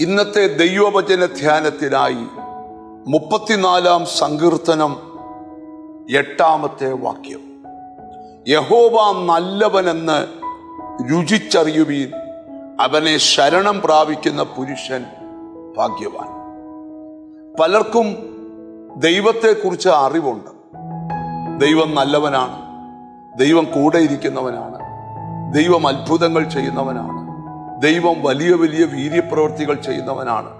ഇന്നത്തെ ദൈവവചന ധ്യാനത്തിനായി 34-ാം സങ്കീർത്തനം 8-ാമത്തെ വാക്യം. യഹോവ നല്ലവനെന്ന് രുചിച്ചറിയുവീൻ, അവനെ ശരണം പ്രാപിക്കുന്ന പുരുഷൻ ഭാഗ്യവാൻ. പലർക്കും ദൈവത്തെക്കുറിച്ച് അറിവുണ്ട്. ദൈവം നല്ലവനാണ്, ദൈവം കൂടെ ഇരിക്കുന്നവനാണ്, ദൈവം അത്ഭുതങ്ങൾ ചെയ്യുന്നവനാണ്, ദൈവം വലിയ വലിയ വീര്യപ്രവൃത്തികൾ ചെയ്യുന്നവനാണ്.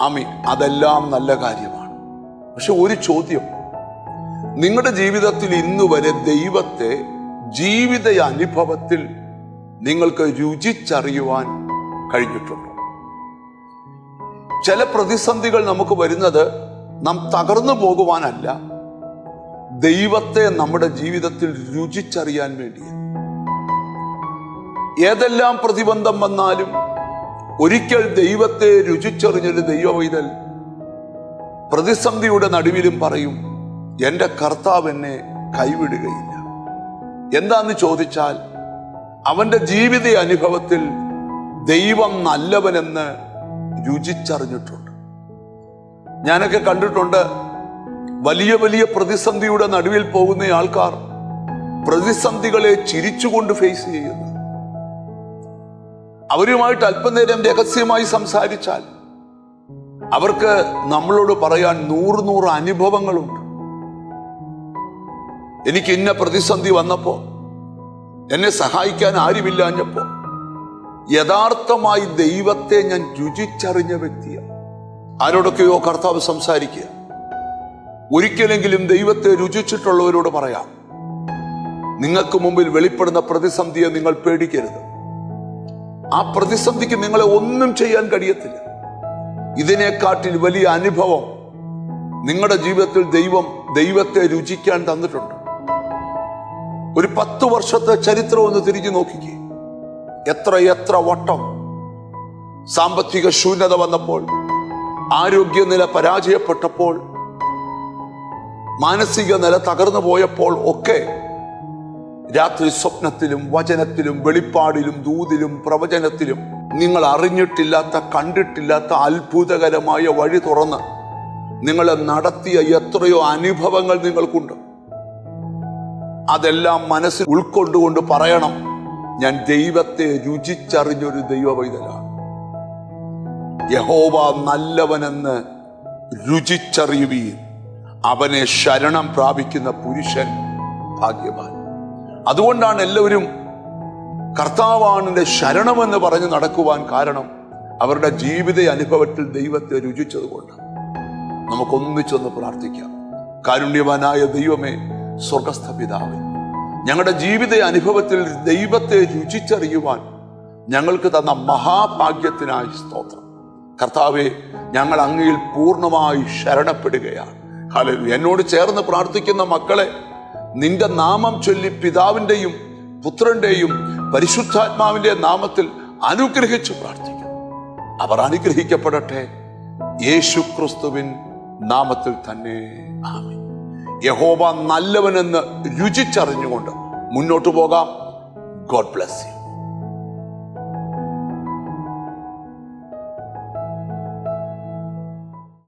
ആമീൻ. അതെല്ലാം നല്ല കാര്യമാണ്. പക്ഷെ ഒരു ചോദ്യം, നിങ്ങളുടെ ജീവിതത്തിൽ ഇന്നു വരെ ദൈവത്തെ ജീവിത അനുഭവത്തിൽ നിങ്ങൾക്ക് രുചിച്ചറിയുവാൻ കഴിഞ്ഞിട്ടുണ്ടോ? ചില പ്രതിസന്ധികൾ നമുക്ക് വരുന്നത് നാം തകർന്നു പോകുവാനല്ല, ദൈവത്തെ നമ്മുടെ ജീവിതത്തിൽ രുചിച്ചറിയാൻ വേണ്ടിയാണ്. ഏതെല്ലാം പ്രതിബന്ധം വന്നാലും ഒരിക്കൽ ദൈവത്തെ രുചിച്ചറിഞ്ഞൊരു ദൈവവൈതൽ പ്രതിസന്ധിയുടെ നടുവിലും പറയും, എൻ്റെ കർത്താവ് എന്നെ കൈവിടുകയില്ല. എന്താന്ന് ചോദിച്ചാൽ, അവന്റെ ജീവിത അനുഭവത്തിൽ ദൈവം നല്ലവനെന്ന് രുചിച്ചറിഞ്ഞിട്ടുണ്ട്. ഞാനൊക്കെ കണ്ടിട്ടുണ്ട്, വലിയ വലിയ പ്രതിസന്ധിയുടെ നടുവിൽ പോകുന്ന ആൾക്കാർ പ്രതിസന്ധികളെ ചിരിച്ചുകൊണ്ട് ഫേസ് ചെയ്യുന്നു. അവരുമായിട്ട് അല്പനേരം രഹസ്യമായി സംസാരിച്ചാൽ അവർക്ക് നമ്മളോട് പറയാൻ 100 അനുഭവങ്ങളുണ്ട്. എനിക്ക് ഇന്ന പ്രതിസന്ധി വന്നപ്പോ, എന്നെ സഹായിക്കാൻ ആരുമില്ലാഞ്ഞപ്പോ യഥാർത്ഥമായി ദൈവത്തെ ഞാൻ രുചിച്ചറിഞ്ഞ വ്യക്തിയാണ്. ആരോടൊക്കെയോ കർത്താവ് സംസാരിക്കുക. ഒരിക്കലെങ്കിലും ദൈവത്തെ രുചിച്ചിട്ടുള്ളവരോട് പറയാം, നിങ്ങൾക്ക് മുമ്പിൽ വെളിപ്പെടുന്ന പ്രതിസന്ധിയെ നിങ്ങൾ പേടിക്കരുത്. ആ പ്രതിസന്ധിക്ക് നിങ്ങളെ ഒന്നും ചെയ്യാൻ കഴിയത്തില്ല. ഇതിനെക്കാട്ടിൽ വലിയ അനുഭവം നിങ്ങളുടെ ജീവിതത്തിൽ ദൈവത്തെ രുചിക്കാൻ തന്നിട്ടുണ്ട്. ഒരു 10 വർഷത്തെ ചരിത്രം ഒന്ന് തിരിഞ്ഞു നോക്കിക്കേ. എത്ര വട്ടം സാമ്പത്തിക ശൂന്യത വന്നപ്പോൾ, ആരോഗ്യനില പരാജയപ്പെട്ടപ്പോൾ, മാനസിക നില തകർന്നു പോയപ്പോൾ ഒക്കെ രാത്രി സ്വപ്നത്തിലും വചനത്തിലും വെളിപ്പാടിലും ദൂതിലും പ്രവചനത്തിലും നിങ്ങൾ അറിഞ്ഞിട്ടില്ലാത്ത കണ്ടിട്ടില്ലാത്ത അത്ഭുതകരമായ വഴി തുറന്ന് നിങ്ങളെ നടത്തിയ എത്രയോ അനുഭവങ്ങൾ നിങ്ങൾക്കുണ്ട്. അതെല്ലാം മനസ്സിൽ ഉൾക്കൊണ്ടുകൊണ്ട് പറയണം, ഞാൻ ദൈവത്തെ രുചിച്ചറിഞ്ഞൊരു ദൈവവൈതലാണ്. യഹോവ നല്ലവനെന്ന് രുചിച്ചറിയുവീൻ, അവനെ ശരണം പ്രാപിക്കുന്ന പുരുഷൻ ഭാഗ്യവാൻ. അതുകൊണ്ടാണ് എല്ലാവരും കർത്താവാണ് എൻ്റെ ശരണമെന്ന് പറഞ്ഞ് നടക്കുവാൻ കാരണം, അവരുടെ ജീവിത അനുഭവത്തിൽ ദൈവത്തെ രുചിച്ചതുകൊണ്ട്. നമുക്കൊന്നിച്ചൊന്ന് പ്രാർത്ഥിക്കാം. കാരുണ്യവാനായ ദൈവമേ, സ്വർഗസ്ഥ പിതാവേ, ഞങ്ങളുടെ ജീവിത അനുഭവത്തിൽ ദൈവത്തെ രുചിച്ചറിയുവാൻ ഞങ്ങൾക്ക് തന്ന മഹാഭാഗ്യത്തിനായി സ്തോത്രം. കർത്താവെ, ഞങ്ങൾ അങ്ങയിൽ പൂർണ്ണമായി ശരണപ്പെടുകയാണ്. ഹല്ലേലൂയ. എന്നോട് ചേർന്ന് പ്രാർത്ഥിക്കുന്ന മക്കളെ നിന്റെ നാമം ചൊല്ലി പിതാവിൻ്റെയും പുത്രന്റെയും പരിശുദ്ധാത്മാവിന്റെ നാമത്തിൽ അനുഗ്രഹിച്ചു പ്രാർത്ഥിക്കുന്നു. അവർ അനുഗ്രഹിക്കപ്പെടട്ടെ, യേശു ക്രിസ്തുവിൻ നാമത്തിൽ തന്നെ. ആമേൻ. യഹോവ നല്ലവനെന്ന് രുചിച്ചറിഞ്ഞുകൊണ്ട് മുന്നോട്ട് പോകാം. God bless you.